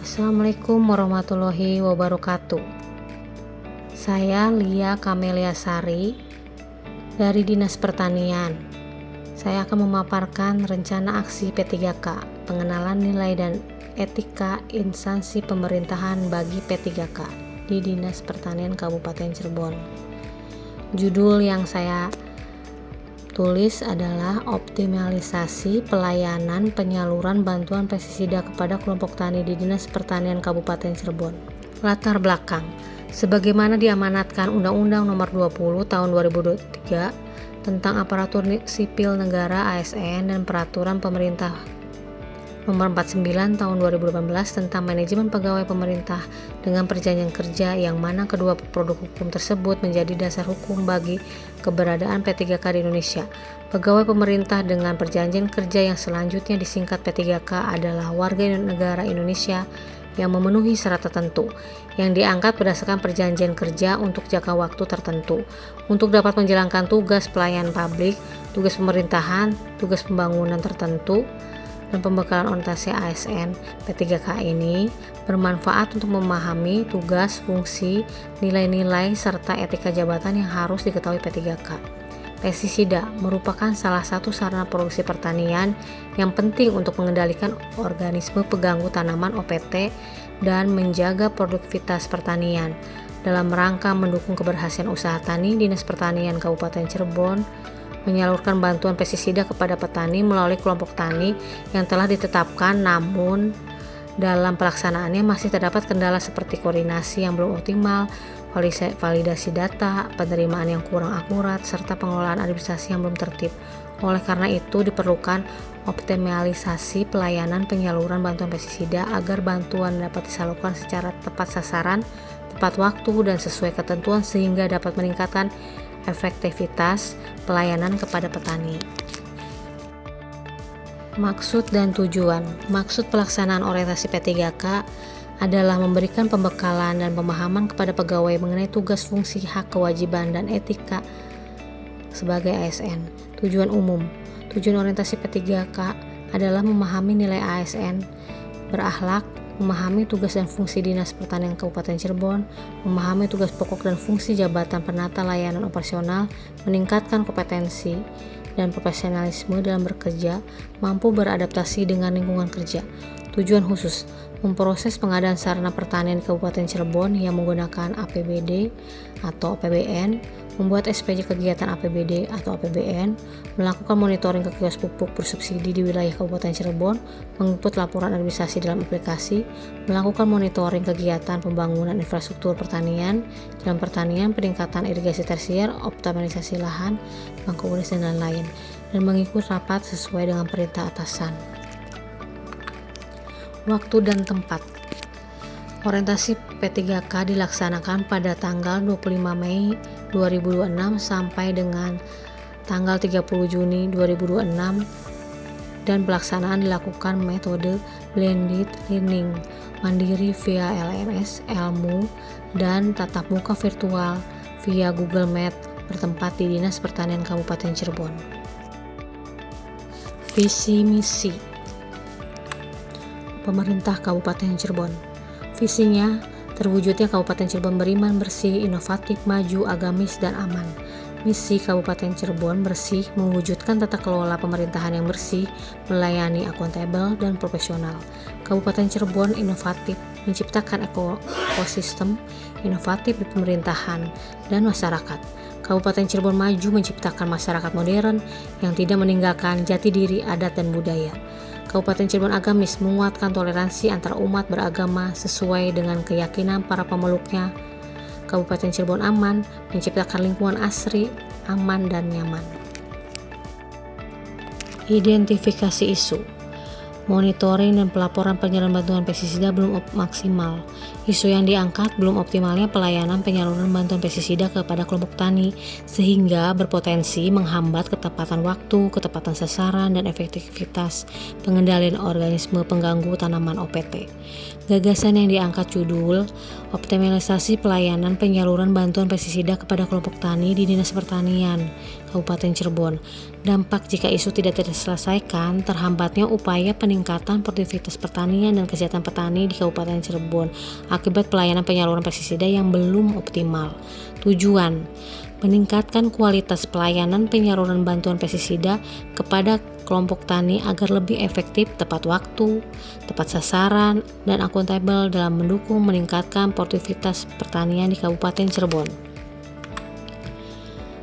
Assalamualaikum warahmatullahi wabarakatuh. Saya Lia Kamelia Sari dari Dinas Pertanian. Saya akan memaparkan rencana aksi P3K, pengenalan nilai dan etika instansi pemerintahan bagi P3K di Dinas Pertanian Kabupaten Cirebon. Judul yang saya tulis adalah optimalisasi pelayanan penyaluran bantuan pestisida kepada kelompok tani di Dinas Pertanian Kabupaten Cirebon. Latar belakang, sebagaimana diamanatkan Undang-Undang Nomor 20 Tahun 2023 tentang Aparatur Sipil Negara (ASN) dan Peraturan Pemerintah Nomor 49 Tahun 2018 tentang Manajemen Pegawai Pemerintah dengan Perjanjian Kerja, yang mana kedua produk hukum tersebut menjadi dasar hukum bagi keberadaan P3K di Indonesia. Pegawai pemerintah dengan perjanjian kerja yang selanjutnya disingkat P3K adalah warga negara Indonesia yang memenuhi syarat tertentu, yang diangkat berdasarkan perjanjian kerja untuk jangka waktu tertentu, untuk dapat menjalankan tugas pelayanan publik, tugas pemerintahan, tugas pembangunan tertentu, dan pembekalan orientasi ASN. P3K ini bermanfaat untuk memahami tugas, fungsi, nilai-nilai, serta etika jabatan yang harus diketahui P3K. Pestisida merupakan salah satu sarana produksi pertanian yang penting untuk mengendalikan organisme pengganggu tanaman (OPT) dan menjaga produktivitas pertanian. Dalam rangka mendukung keberhasilan usaha tani, Dinas Pertanian Kabupaten Cirebon menyalurkan bantuan pestisida kepada petani melalui kelompok tani yang telah ditetapkan, namun dalam pelaksanaannya masih terdapat kendala seperti koordinasi yang belum optimal, validasi data, penerimaan yang kurang akurat, serta pengelolaan administrasi yang belum tertib. Oleh karena itu diperlukan optimalisasi pelayanan penyaluran bantuan pestisida agar bantuan dapat disalurkan secara tepat sasaran, tepat waktu, dan sesuai ketentuan sehingga dapat meningkatkan efektivitas pelayanan kepada petani. Maksud dan tujuan. Maksud pelaksanaan orientasi P3K adalah memberikan pembekalan dan pemahaman kepada pegawai mengenai tugas, fungsi, hak, kewajiban, dan etika sebagai ASN. Tujuan umum. Tujuan orientasi P3K adalah memahami nilai ASN, berakhlak, memahami tugas dan fungsi Dinas Pertanian Kabupaten Cirebon, memahami tugas pokok dan fungsi jabatan penata layanan operasional, meningkatkan kompetensi dan profesionalisme dalam bekerja, mampu beradaptasi dengan lingkungan kerja. Tujuan khusus, memproses pengadaan sarana pertanian di Kabupaten Cirebon yang menggunakan APBD atau APBN, membuat SPJ kegiatan APBD atau APBN, melakukan monitoring ke kios pupuk bersubsidi di wilayah Kabupaten Cirebon, menginput laporan administrasi dalam aplikasi, melakukan monitoring kegiatan pembangunan infrastruktur pertanian, jalan pertanian, peningkatan irigasi tersier, optimalisasi lahan, bangku ulis, dan lain-lain, dan mengikut rapat sesuai dengan perintah atasan. Waktu dan tempat. Orientasi P3K dilaksanakan pada tanggal 25 Mei 2026 sampai dengan tanggal 30 Juni 2026, dan pelaksanaan dilakukan metode blended learning, mandiri via LMS, Elmu, dan tatap muka virtual via Google Meet bertempat di Dinas Pertanian Kabupaten Cirebon. Visi misi Pemerintah Kabupaten Cirebon. Visinya, terwujudnya Kabupaten Cirebon beriman, bersih, inovatif, maju, agamis, dan aman. Misi Kabupaten Cirebon bersih, mewujudkan tata kelola pemerintahan yang bersih, melayani akuntabel dan profesional. Kabupaten Cirebon inovatif, menciptakan ekosistem inovatif di pemerintahan dan masyarakat. Kabupaten Cirebon maju, menciptakan masyarakat modern yang tidak meninggalkan jati diri, adat, dan budaya. Kabupaten Cirebon agamis, menguatkan toleransi antar umat beragama sesuai dengan keyakinan para pemeluknya. Kabupaten Cirebon aman, menciptakan lingkungan asri, aman, dan nyaman. Identifikasi isu. Monitoring dan pelaporan penyaluran bantuan pestisida belum maksimal. Isu yang diangkat belum optimalnya pelayanan penyaluran bantuan pestisida kepada kelompok tani, sehingga berpotensi menghambat ketepatan waktu, ketepatan sasaran, dan efektivitas pengendalian organisme pengganggu tanaman (OPT). Gagasan yang diangkat judul optimalisasi pelayanan penyaluran bantuan pestisida kepada kelompok tani di Dinas Pertanian Kabupaten Cirebon. Dampak jika isu tidak diselesaikan, terhambatnya upaya peningkatan produktivitas pertanian dan kesehatan petani di Kabupaten Cirebon akibat pelayanan penyaluran pestisida yang belum optimal. Tujuan: meningkatkan kualitas pelayanan penyaluran bantuan pestisida kepada kelompok tani agar lebih efektif, tepat waktu, tepat sasaran, dan akuntabel dalam mendukung meningkatkan produktivitas pertanian di Kabupaten Cirebon.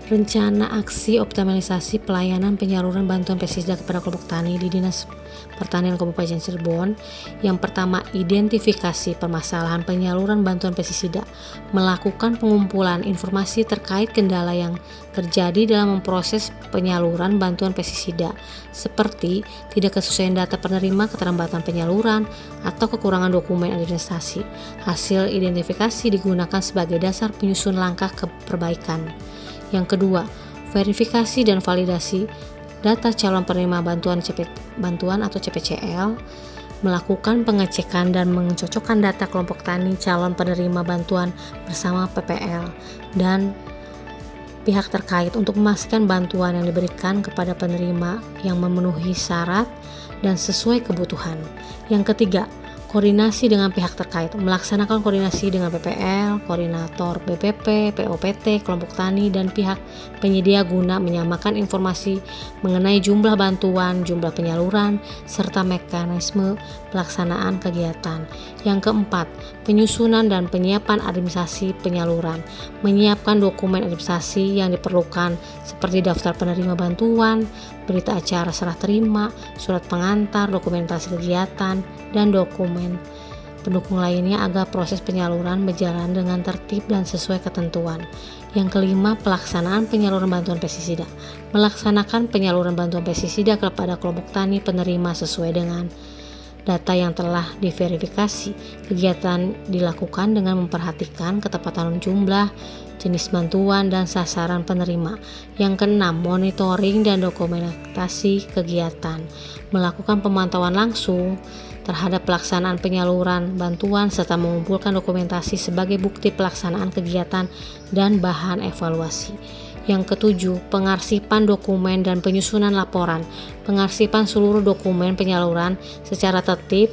Rencana aksi optimalisasi pelayanan penyaluran bantuan pestisida kepada kelompok tani di Dinas Pertanian Kabupaten Cirebon. Yang pertama, identifikasi permasalahan penyaluran bantuan pestisida, melakukan pengumpulan informasi terkait kendala yang terjadi dalam memproses penyaluran bantuan pestisida, seperti tidak kesesuaian data penerima, keterlambatan penyaluran, atau kekurangan dokumen administrasi. Hasil identifikasi digunakan sebagai dasar penyusun langkah perbaikan. Yang kedua, verifikasi dan validasi data calon penerima bantuan atau CPCL, melakukan pengecekan dan mencocokkan data kelompok tani calon penerima bantuan bersama PPL dan pihak terkait untuk memastikan bantuan yang diberikan kepada penerima yang memenuhi syarat dan sesuai kebutuhan. Yang ketiga, koordinasi dengan pihak terkait, melaksanakan koordinasi dengan PPL, koordinator BPP, POPT, kelompok tani, dan pihak penyedia guna menyamakan informasi mengenai jumlah bantuan, jumlah penyaluran, serta mekanisme pelaksanaan kegiatan. Yang keempat, penyusunan dan penyiapan administrasi penyaluran, menyiapkan dokumen administrasi yang diperlukan seperti daftar penerima bantuan, berita acara serah terima, surat pengantar, dokumentasi kegiatan, dan dokumen pendukung lainnya agar proses penyaluran berjalan dengan tertib dan sesuai ketentuan. Yang kelima, pelaksanaan penyaluran bantuan pestisida, melaksanakan penyaluran bantuan pestisida kepada kelompok tani penerima sesuai dengan data yang telah diverifikasi. Kegiatan dilakukan dengan memperhatikan ketepatan jumlah, jenis bantuan, dan sasaran penerima. Yang keenam, monitoring dan dokumentasi kegiatan, melakukan pemantauan langsung terhadap pelaksanaan penyaluran bantuan serta mengumpulkan dokumentasi sebagai bukti pelaksanaan kegiatan dan bahan evaluasi. Yang ketujuh, pengarsipan dokumen dan penyusunan laporan, pengarsipan seluruh dokumen penyaluran secara tertib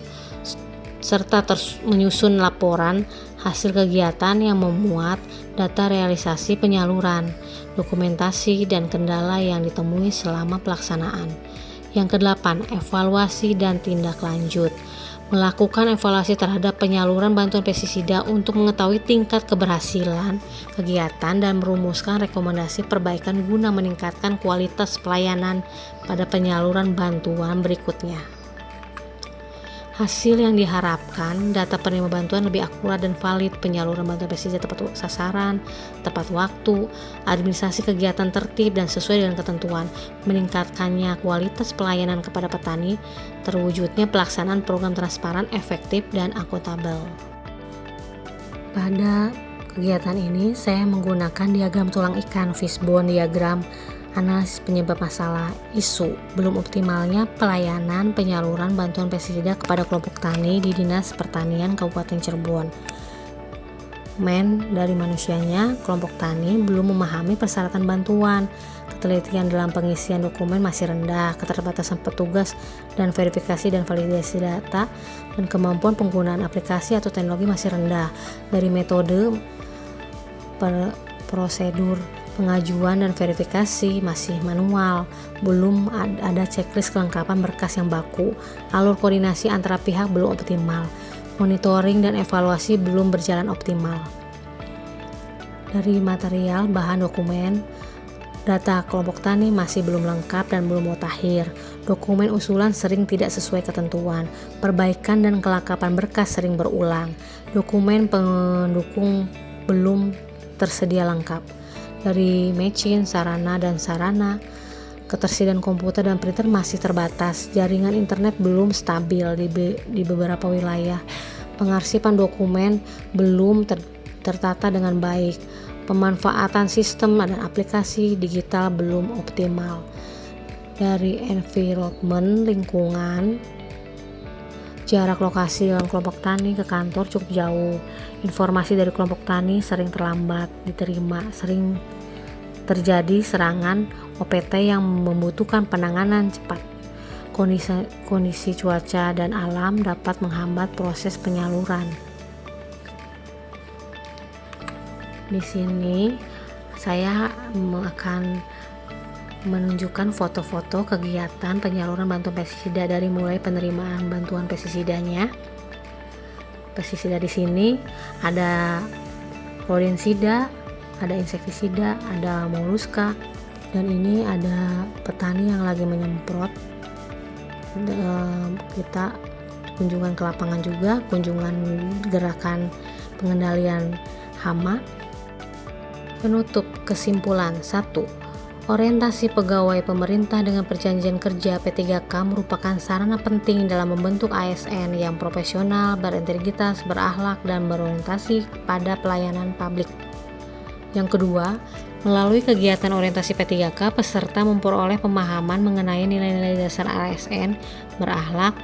serta menyusun laporan hasil kegiatan yang memuat data realisasi penyaluran, dokumentasi, dan kendala yang ditemui selama pelaksanaan. Yang kedelapan, evaluasi dan tindak lanjut, melakukan evaluasi terhadap penyaluran bantuan pestisida untuk mengetahui tingkat keberhasilan kegiatan dan merumuskan rekomendasi perbaikan guna meningkatkan kualitas pelayanan pada penyaluran bantuan berikutnya. Hasil yang diharapkan, data penerima bantuan lebih akurat dan valid, penyaluran bantuan pestisida tepat sasaran, tepat waktu, administrasi kegiatan tertib dan sesuai dengan ketentuan, meningkatkannya kualitas pelayanan kepada petani, terwujudnya pelaksanaan program transparan, efektif, dan akuntabel. Pada kegiatan ini, saya menggunakan diagram tulang ikan fishbone diagram, analisis penyebab masalah, isu belum optimalnya pelayanan penyaluran bantuan pestisida kepada kelompok tani di Dinas Pertanian Kabupaten Cirebon. Dari manusianya, kelompok tani belum memahami persyaratan bantuan, ketelitian dalam pengisian dokumen masih rendah, keterbatasan petugas dan verifikasi dan validasi data, dan kemampuan penggunaan aplikasi atau teknologi masih rendah. Dari metode prosedur pengajuan dan verifikasi masih manual, belum ada checklist kelengkapan berkas yang baku, alur koordinasi antara pihak belum optimal, monitoring dan evaluasi belum berjalan optimal. Dari material bahan dokumen, data kelompok tani masih belum lengkap dan belum mutakhir, dokumen usulan sering tidak sesuai ketentuan, perbaikan dan kelengkapan berkas sering berulang, dokumen pendukung belum tersedia lengkap. Dari matching sarana, ketersediaan komputer dan printer masih terbatas, jaringan internet belum stabil di beberapa wilayah, pengarsipan dokumen belum tertata dengan baik, pemanfaatan sistem dan aplikasi digital belum optimal. Dari environment lingkungan, jarak lokasi dengan kelompok tani ke kantor cukup jauh. Informasi dari kelompok tani sering terlambat diterima, sering terjadi serangan OPT yang membutuhkan penanganan cepat. Kondisi cuaca dan alam dapat menghambat proses penyaluran. Di sini saya akan menunjukkan foto-foto kegiatan penyaluran bantuan pestisida dari mulai penerimaan bantuan pestisidanya. Pestisida di sini ada klorinsida, ada insektisida, ada moluska, dan ini ada petani yang lagi menyemprot. Kita kunjungan ke lapangan juga, kunjungan gerakan pengendalian hama. Penutup kesimpulan 1. Orientasi pegawai pemerintah dengan perjanjian kerja P3K merupakan sarana penting dalam membentuk ASN yang profesional, berintegritas, berakhlak, dan berorientasi pada pelayanan publik. Yang kedua, melalui kegiatan orientasi P3K, peserta memperoleh pemahaman mengenai nilai-nilai dasar ASN, berakhlak,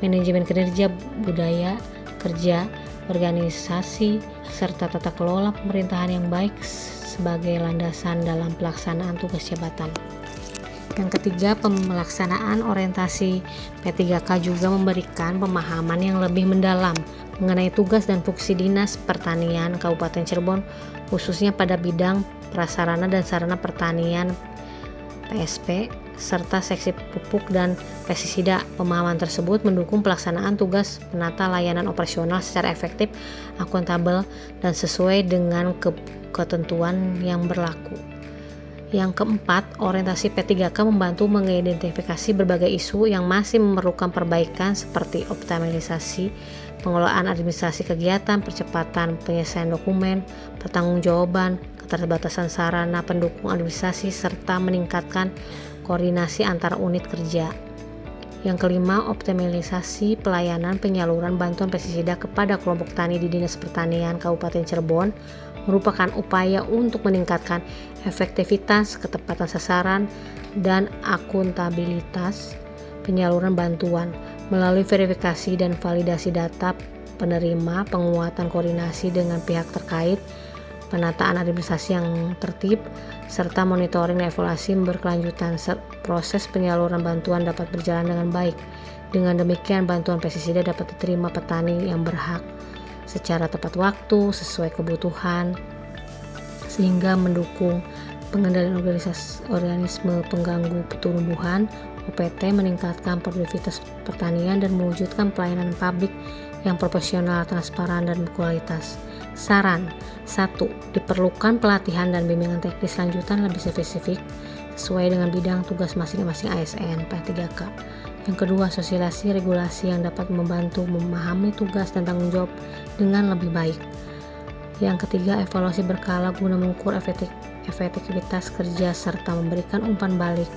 manajemen kinerja, budaya kerja, organisasi, serta tata kelola pemerintahan yang baik sebagai landasan dalam pelaksanaan tugas jabatan. Yang ketiga, pelaksanaan orientasi P3K juga memberikan pemahaman yang lebih mendalam mengenai tugas dan fungsi Dinas Pertanian Kabupaten Cirebon, khususnya pada bidang prasarana dan sarana pertanian PSP, serta seksi pupuk dan pestisida. Pemahaman tersebut mendukung pelaksanaan tugas penata layanan operasional secara efektif, akuntabel, dan sesuai dengan ketentuan yang berlaku. Yang keempat, orientasi P3K membantu mengidentifikasi berbagai isu yang masih memerlukan perbaikan seperti optimalisasi pengelolaan administrasi kegiatan, percepatan penyelesaian dokumen, pertanggungjawaban, keterbatasan sarana pendukung administrasi, serta meningkatkan koordinasi antar unit kerja. Yang kelima, optimalisasi pelayanan penyaluran bantuan pestisida kepada kelompok tani di Dinas Pertanian Kabupaten Cirebon merupakan upaya untuk meningkatkan efektivitas, ketepatan sasaran, dan akuntabilitas penyaluran bantuan melalui verifikasi dan validasi data penerima, penguatan koordinasi dengan pihak terkait, penataan administrasi yang tertib, serta monitoring dan evaluasi berkelanjutan. Proses penyaluran bantuan dapat berjalan dengan baik. Dengan demikian, bantuan pestisida dapat diterima petani yang berhak secara tepat waktu, sesuai kebutuhan, sehingga mendukung pengendalian organisme pengganggu tumbuhan, OPT, meningkatkan produktivitas pertanian, dan mewujudkan pelayanan publik yang profesional, transparan, dan berkualitas. Saran 1. Diperlukan pelatihan dan bimbingan teknis lanjutan lebih spesifik sesuai dengan bidang tugas masing-masing ASN P3K. Yang kedua, sosialisasi regulasi yang dapat membantu memahami tugas dan tanggung jawab dengan lebih baik. Yang ketiga, evaluasi berkala guna mengukur efektivitas kerja serta memberikan umpan balik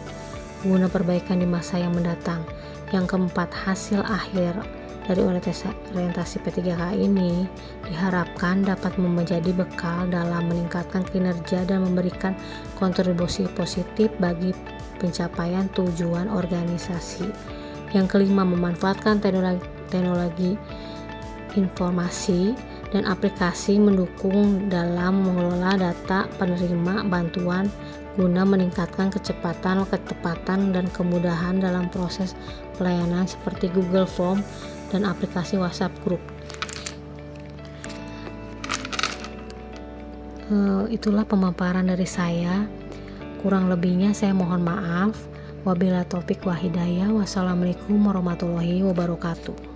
guna perbaikan di masa yang mendatang. Yang keempat, hasil akhir dari orientasi P3K ini diharapkan dapat menjadi bekal dalam meningkatkan kinerja dan memberikan kontribusi positif bagi pencapaian tujuan organisasi. Yang kelima, memanfaatkan teknologi informasi dan aplikasi mendukung dalam mengelola data penerima bantuan guna meningkatkan kecepatan, ketepatan, dan kemudahan dalam proses pelayanan seperti Google Form dan aplikasi WhatsApp Group. Itulah pemaparan dari saya. Kurang lebihnya saya mohon maaf. Wabillahi taufik wa hidayah. Wassalamualaikum warahmatullahi wabarakatuh.